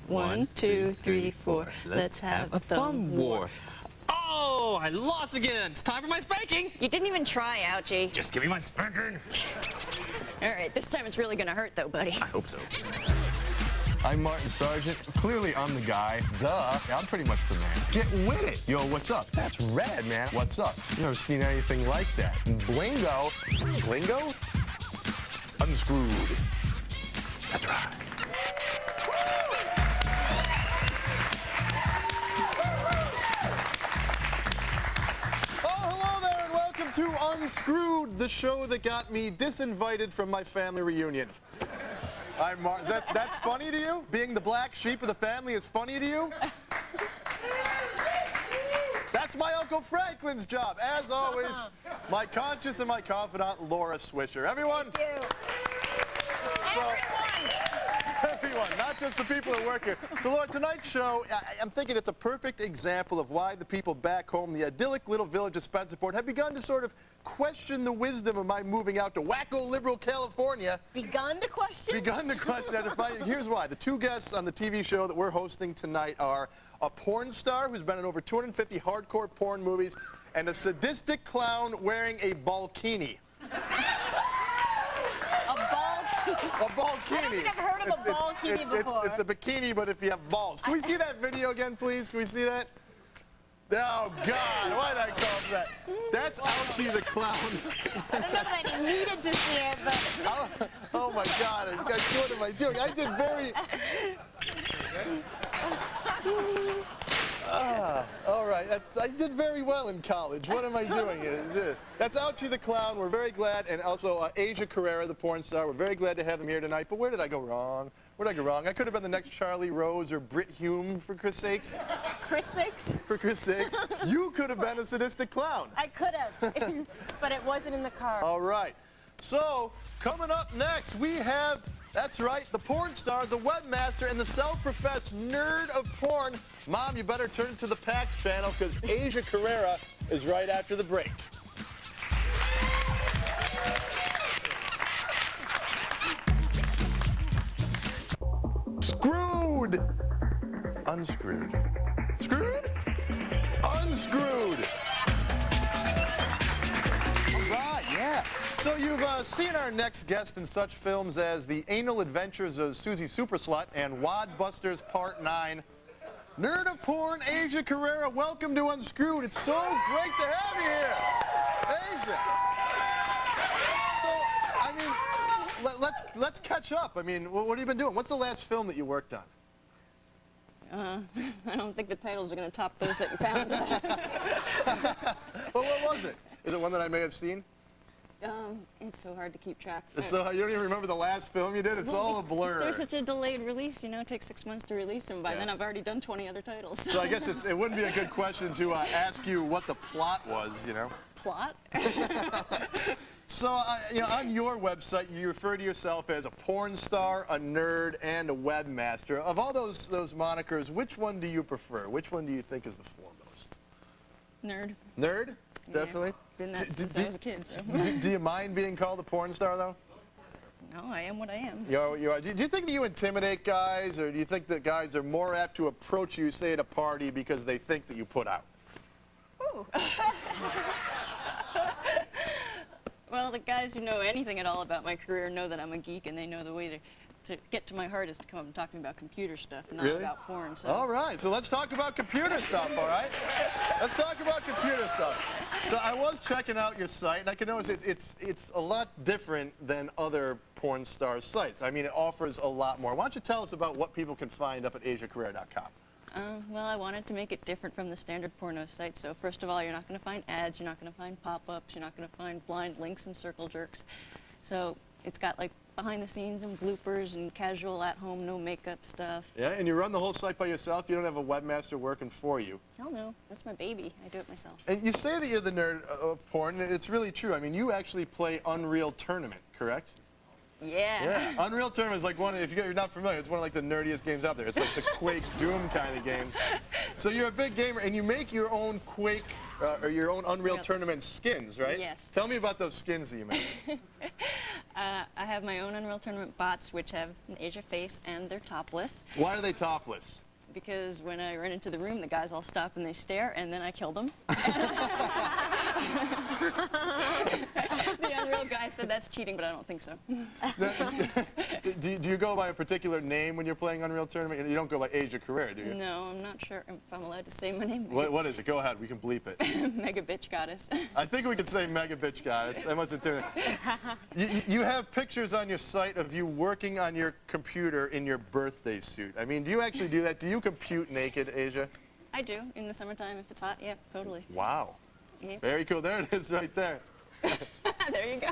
1, 2, 3, 4. Let's have a thumb war. Oh, I lost again. It's time for my spanking. You didn't even try, Ouchie. Just give me my spanking. All right, this time it's really gonna hurt, though, buddy. I hope so. I'm Martin Sargent. Clearly, I'm the guy. Duh. Yeah, I'm pretty much the man. Get with it. Yo, what's up? That's rad, man. What's up? You never seen anything like that. Blingo. Blingo? Unscrewed. That's right. To Unscrewed, the show that got me disinvited from my family reunion. I'm Mark. That's funny to you? Being the black sheep of the family is funny to you? That's my Uncle Franklin's job. As always, my conscious and my confidant, Laura Swisher. Everyone? Thank you. Everyone, not just the people that work here. So, Laura, tonight's show, I'm thinking it's a perfect example of why the people back home, the idyllic little village of Spencerport, have begun to sort of question the wisdom of my moving out to wacko liberal California. Begun to question? Begun to question. Here's why. The two guests on the TV show that we're hosting tonight are a porn star who's been in over 250 hardcore porn movies and a sadistic clown wearing a balkini. A balkini. I don't think I've heard of a balkini before. It's a bikini, but if you have balls. Can we see that video again, please? Can we see that? Oh, God. Why did I call it that? That's Ouchie the Clown. I don't know that I needed to see it, but... Oh, my God. You guys, what am I doing? I did very... all right. I did very well in college. What am I doing? That's Ouchie the Clown. We're very glad. And also Asia Carrera, the porn star. We're very glad to have them here tonight. But where did I go wrong? Where did I go wrong? I could have been the next Charlie Rose or Britt Hume, for Chris sakes. Chris sakes? For Chris sakes. You could have been a sadistic clown. I could have, but it wasn't in the car. All right. So, coming up next, we have... That's right, the porn star, the webmaster, and the self-professed nerd of porn. Mom, you better turn to the PAX channel because Asia Carrera is right after the break. Screwed! Unscrewed. Screwed? Unscrewed! All right, yeah. So you've seen our next guest in such films as The Anal Adventures of Susie Superslut and Wadbusters Part 9. Nerd of porn, Asia Carrera, welcome to Unscrewed. It's so great to have you here. Asia. So, I mean, let's catch up. I mean, what have you been doing? What's the last film that you worked on? I don't think the titles are going to top those that you found. Well, what was it? Is it one that I may have seen? It's so hard to keep track. So you don't even remember the last film you did? It's all a blur. There's such a delayed release, you know, it takes 6 months to release, and by then I've already done 20 other titles. So I guess it wouldn't be a good question to ask you what the plot was, you know. Plot? So, you know, on your website, you refer to yourself as a porn star, a nerd, and a webmaster. Of all those monikers, which one do you prefer? Which one do you think is the foremost? Nerd. Nerd? Definitely. Yeah, been that since I was a kid. So. Do you mind being called a porn star, though? No, I am what I am. You are. Do you think that you intimidate guys, or do you think that guys are more apt to approach you, say, at a party because they think that you put out? Ooh. Well, the guys who know anything at all about my career know that I'm a geek, and they know the way to get to my heart is to come up and talk to me about computer stuff, and not about porn. So. All right, so let's talk about computer stuff, all right? Let's talk about computer stuff. So I was checking out your site, and I can notice it's a lot different than other porn star sites. I mean, it offers a lot more. Why don't you tell us about what people can find up at asiacarrera.com? Well, I wanted to make it different from the standard porno site. So first of all, you're not going to find ads, you're not going to find pop-ups, you're not going to find blind links and circle jerks. So it's got like behind the scenes and bloopers and casual at-home, no makeup stuff. Yeah, and you run the whole site by yourself? You don't have a webmaster working for you? Hell no, that's my baby. I do it myself. And you say that you're the nerd of porn, and it's really true. I mean, you actually play Unreal Tournament, correct? Yeah. Yeah, Unreal Tournament is like one, if you're not familiar, it's one of like the nerdiest games out there. It's like the Quake Doom kind of games. So you're a big gamer, and you make your own Quake, or your own Unreal Tournament skins, right? Yes. Tell me about those skins that you make. I have my own Unreal Tournament bots, which have an Asia face, and they're topless. Why are they topless? Because when I run into the room, the guys all stop and they stare, and then I kill them. The Unreal guy said that's cheating, but I don't think so. Do you go by a particular name when you're playing Unreal Tournament? You don't go by Asia Carrera, do you? No, I'm not sure if I'm allowed to say my name. What is it? Go ahead. We can bleep it. Mega bitch goddess. I think we could say Mega Bitch Goddess. I must have turned it. You have pictures on your site of you working on your computer in your birthday suit. I mean, do you actually do that? Do you compute naked, Asia? I do. In the summertime, if it's hot, yeah, totally. Wow. Yeah. Very cool. There it is right there. There you go.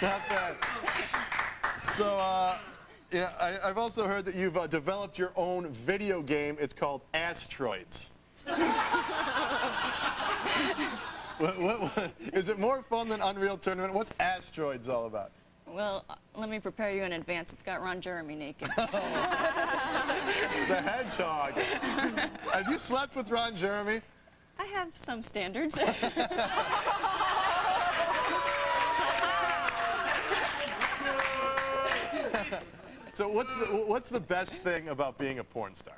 Not bad. So, yeah, I've also heard that you've developed your own video game. It's called Asteroids. Is it more fun than Unreal Tournament? What's Asteroids all about? Well, let me prepare you in advance. It's got Ron Jeremy naked. The Hedgehog. Have you slept with Ron Jeremy? I have some standards. So what's the best thing about being a porn star?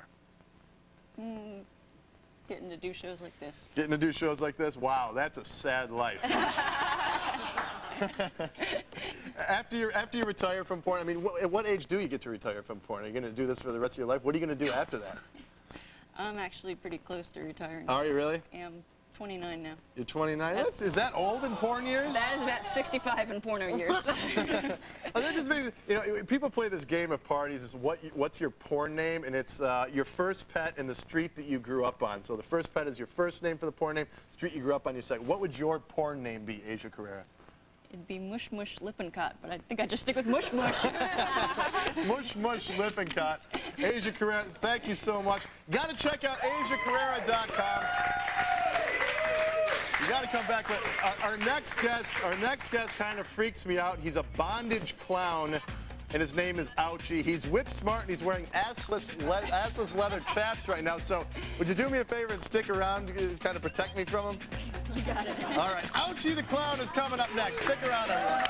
Getting to do shows like this. Getting to do shows like this? Wow, that's a sad life. After you retire from porn, I mean, at what age do you get to retire from porn? Are you going to do this for the rest of your life? What are you going to do after that? I'm actually pretty close to retiring. Are you really? I'm 29 now. You're 29? Is that old in porn years? That is about 65 in porno years. That just makes, you know, people play this game at parties. It's what's your porn name, and it's your first pet and the street that you grew up on. So the first pet is your first name for the porn name, street you grew up on your second. What would your porn name be, Asia Carrera? It'd be Mush Mush Lippincott, but I think I'd just stick with Mush Mush. Mush Mush Lippincott. Asia Carrera, thank you so much. Got to check out AsiaCarrera.com. You got to come back. But our next guest kind of freaks me out. He's a bondage clown, and his name is Ouchie. He's whip smart, and he's wearing assless leather chaps right now. So would you do me a favor and stick around to kind of protect me from him? You got it. All right, Ouchie the Clown is coming up next. Stick around, everyone.